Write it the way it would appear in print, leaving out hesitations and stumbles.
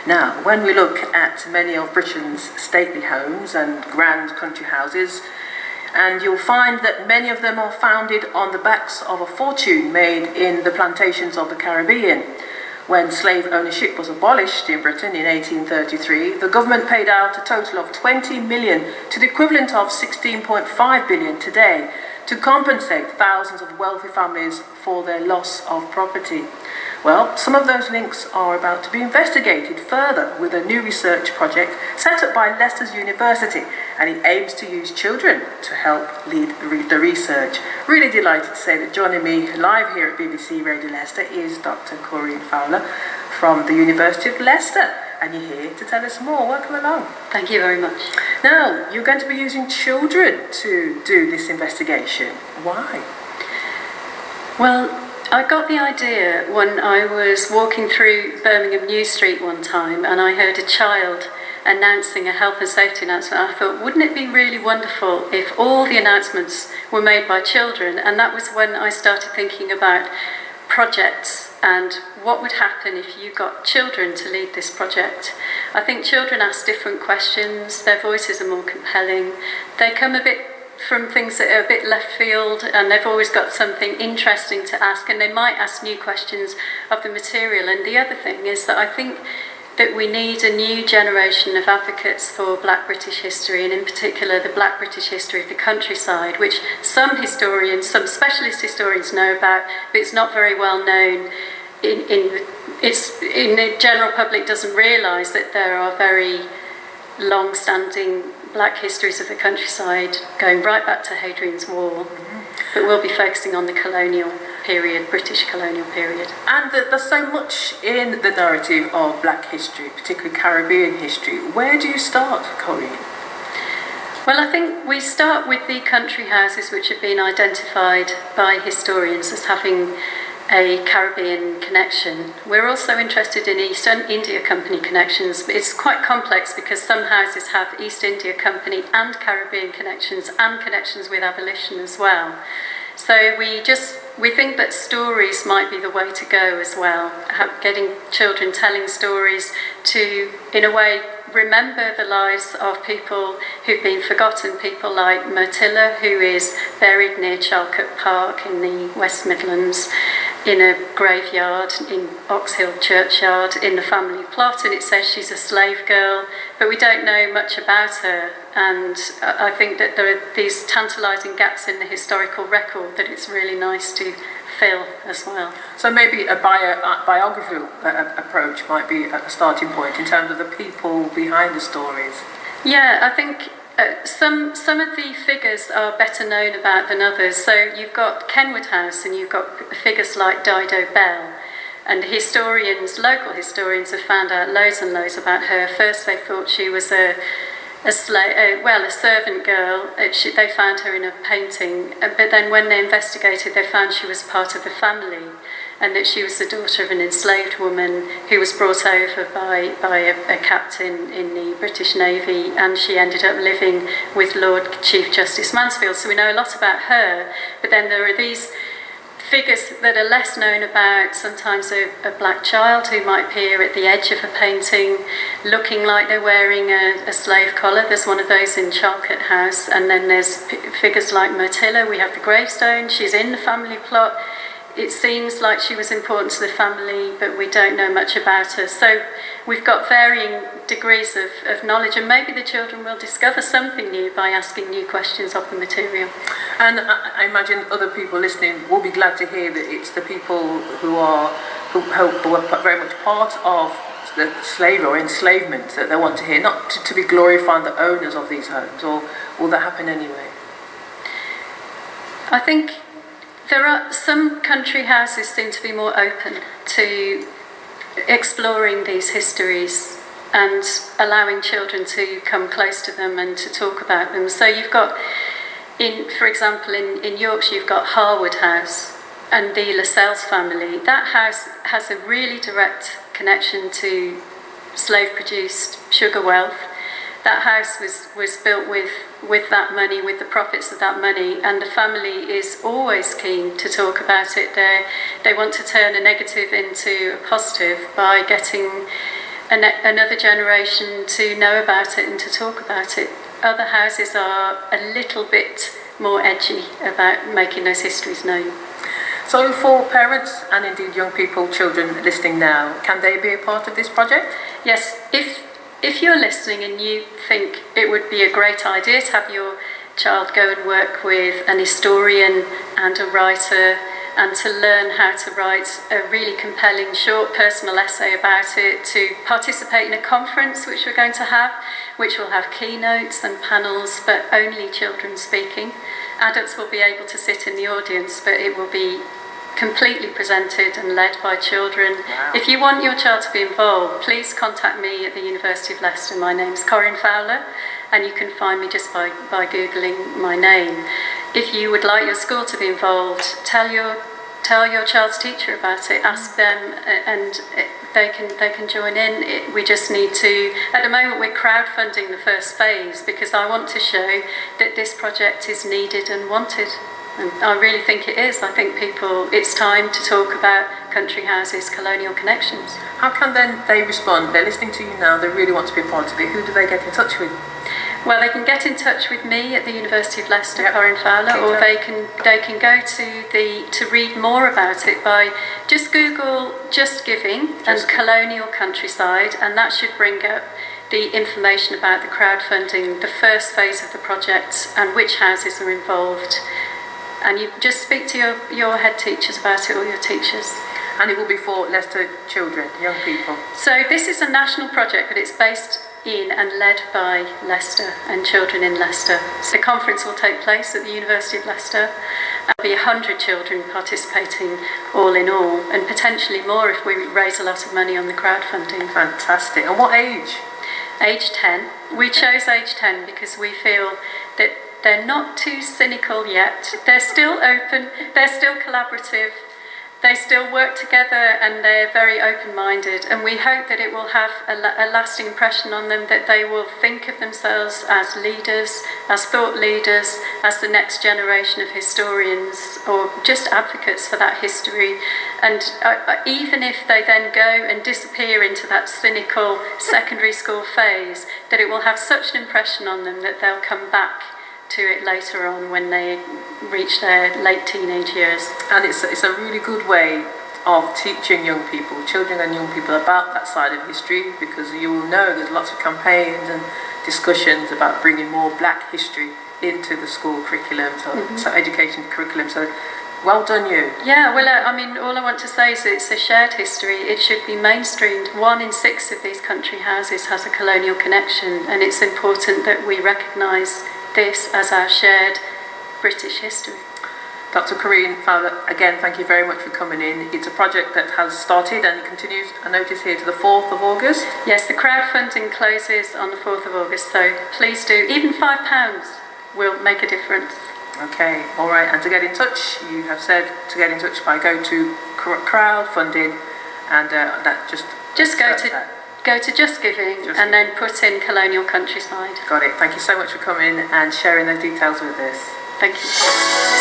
Now, when we look at many of Britain's stately homes and grand country houses, and you'll find that many of them are founded on the backs of a fortune made in the plantations of the Caribbean. When slave ownership was abolished in Britain in 1833, the government paid out a total of 20 million to the equivalent of 16.5 billion today to compensate thousands of wealthy families for their loss of property. Well, some of those links are about to be investigated further with a new research project set up by Leicester's University, and it aims to use children to help lead the research. Really delighted to say that joining me live here at BBC Radio Leicester is Dr. Corinne Fowler from the University of Leicester, and you're here to tell us more. Welcome along. Thank you very much. Now, you're going to be using children to do this investigation. Why? Well, I got the idea when I was walking through Birmingham New Street one time and I heard a child announcing a health and safety announcement. I thought, wouldn't it be really wonderful if all the announcements were made by children? And that was when I started thinking about projects and what would happen if you got children to lead this project. I think children ask different questions, their voices are more compelling, they come a bit from things that are a bit left field, and they've always got something interesting to ask, and they might ask new questions of the material. And the other thing is that I think that we need a new generation of advocates for Black British history, and in particular the Black British history of the countryside, which some historians, some specialist historians know about, but it's not very well known. In the general public doesn't realise that there are very long-standing Black histories of the countryside going right back to Hadrian's Wall, but we'll be focusing on the colonial period, British colonial period. And there's so much in the narrative of Black history, particularly Caribbean history. Where do you start, Corinne? Well, I think we start with the country houses, which have been identified by historians as having a Caribbean connection. We're also interested in East India Company connections, but it's quite complex because some houses have East India Company and Caribbean connections and connections with abolition as well. So we think that stories might be the way to go as well, getting children telling stories to, in a way, remember the lives of people who've been forgotten, people like Myrtilla, who is buried near Charlcote Park in the West Midlands, in a graveyard in Oxhill Churchyard in the family plot, and it says she's a slave girl, but we don't know much about her. And I think that there are these tantalising gaps in the historical record that it's really nice to fill as well. So maybe a biographical approach might be a starting point in terms of the people behind the stories. Yeah, I think some of the figures are better known about than others. So you've got Kenwood House and you've got figures like Dido Bell, and historians, local historians, have found out loads and loads about her. First they thought she was a servant girl. They found her in a painting, but then when they investigated they found she was part of the family, and that she was the daughter of an enslaved woman who was brought over by a captain in the British Navy, and she ended up living with Lord Chief Justice Mansfield. So we know a lot about her, but then there are these figures that are less known about, sometimes a black child who might appear at the edge of a painting looking like they're wearing a slave collar. There's one of those in Charlcote House. And then there's figures like Myrtilla. We have the gravestone, she's in the family plot. It seems like she was important to the family, but we don't know much about her. So we've got varying degrees of knowledge, and maybe the children will discover something new by asking new questions of the material. And I imagine other people listening will be glad to hear that it's the people who were very much part of the slavery or enslavement that they want to hear, not to be glorifying the owners of these homes, or will that happen anyway? I think there are some country houses seem to be more open to exploring these histories and allowing children to come close to them and to talk about them. So you've got, for example, in Yorkshire, you've got Harwood House and the Lascelles family. That house has a really direct connection to slave-produced sugar wealth. That house was built with that money, with the profits of that money, and the family is always keen to talk about it. They want to turn a negative into a positive by getting another generation to know about it and to talk about it. Other houses are a little bit more edgy about making those histories known. So for parents and indeed young people, children listening now, can they be a part of this project? Yes, if you're listening and you think it would be a great idea to have your child go and work with an historian and a writer and to learn how to write a really compelling short personal essay about it, to participate in a conference which we're going to have, which will have keynotes and panels, but only children speaking. Adults will be able to sit in the audience, but it will be completely presented and led by children. Wow. If you want your child to be involved, please contact me at the University of Leicester. My name's Corinne Fowler, and you can find me just by Googling my name. If you would like your school to be involved, tell your child's teacher about it, ask them, and they can join in. We just need to, at the moment we're crowdfunding the first phase because I want to show that this project is needed and wanted. And I really think it is. I think it's time to talk about country houses, colonial connections. How can then they respond? They're listening to you now, they really want to be a part of it. Who do they get in touch with? Well, they can get in touch with me at the University of Leicester, Corinne Fowler, or they can go to read more about it by just Google Just Giving and Colonial Countryside, and that should bring up the information about the crowdfunding, the first phase of the project, and which houses are involved. And you just speak to your head teachers about it, or your teachers. And it will be for Leicester children, young people. So this is a national project, but it's based in and led by Leicester and children in Leicester. So the conference will take place at the University of Leicester. There'll be 100 children participating all in all, and potentially more if we raise a lot of money on the crowdfunding. Fantastic. And what age? Age 10. We chose age 10 because we feel that they're not too cynical yet. They're still open, they're still collaborative, they still work together, and they're very open-minded. And we hope that it will have a lasting impression on them, that they will think of themselves as leaders, as thought leaders, as the next generation of historians, or just advocates for that history. And even if they then go and disappear into that cynical secondary school phase, that it will have such an impression on them that they'll come back to it later on when they reach their late teenage years. And it's a really good way of teaching young people, children and young people, about that side of history, because you will know there's lots of campaigns and discussions about bringing more black history into the school curriculum, so education curriculum. So well done you. Yeah, well, I mean, all I want to say is it's a shared history. It should be mainstreamed. 1 in 6 of these country houses has a colonial connection, and it's important that we recognise this as our shared British history. Dr. Corinne Fowler, again, thank you very much for coming in. It's a project that has started and it continues, I notice here, to the 4th of August. Yes, the crowdfunding closes on the 4th of August, so please do. Even £5 will make a difference. Okay, all right. And to get in touch, you have said to get in touch by go to crowdfunding, and that just go to Just Giving and then put in Colonial Countryside. Got it. Thank you so much for coming and sharing those details with us. Thank you.